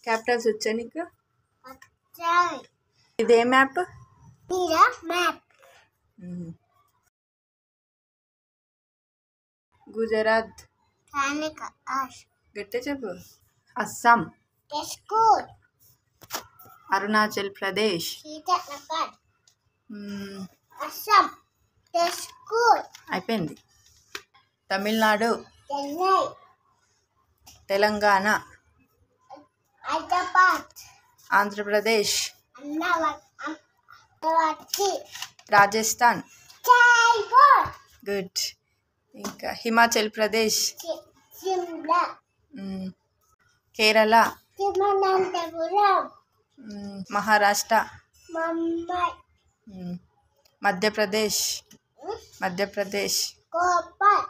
Capitals వచ్చా నీకు? వచ్చాయి. ఇదే మ్యాప్? ఇదా మ్యాప్. గుజరాత్. స్థానిక గట్టి చెప్పు. అస్సాం. స్కూల్. అరుణాచల్ ప్రదేశ్. సీతానగర్. అస్సాం. స్కూల్. అయిపోయింది. తమిళనాడు. చెన్నై. తెలంగాణ. హైదరాబాద్. ఆంధ్రప్రదేశ్. అమరావతి. రాజస్థాన్. జైపూర్. గుడ్. ఇంకా హిమాచల్ ప్రదేశ్. సిమ్లా. కేరళ. తిరువనంతపురం. మహారాష్ట్ర. ముంబై. మధ్యప్రదేశ్. గోపాల్.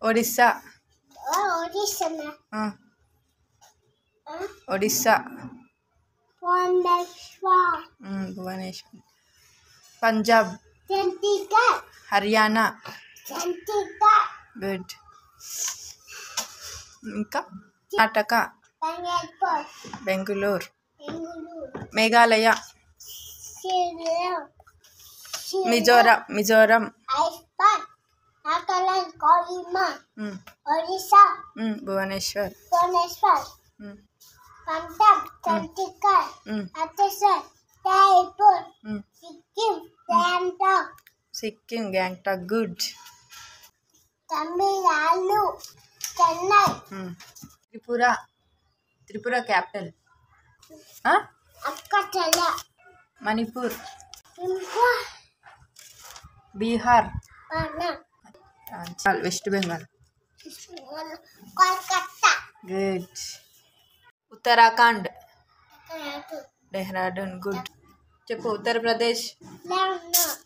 ఒడిస్సా. ఒడిస్సా. భువనేశ్వర్. పంజాబ్. చండీగఢ్. హర్యానా. చండీగఢ్. గుడ్. ఇంకా కర్ణాటక. బెంగుళూరు. మేఘాలయ. మిజోరం. నాగాలాండ్. కోహిమా. ఒడిశా. భువనేశ్వర్. పంజాబ్. చండీగఢ్. ఛత్తీస్గఢ్. జైపూర్. సిక్కిం. గ్యాంగ్టాక్. గుడ్. తమిళనాడు. చెన్నై. త్రిపుర క్యాపిటల్. అక్కచల. మణిపూర్. బీహార్. వెస్ట్ బెంగాల్. కోల్కతా. గుడ్. ఉత్తరాఖండ్. డెహ్రాడూన్. గుడ్. చెప్పు. ఉత్తరప్రదేశ్. లక్నో.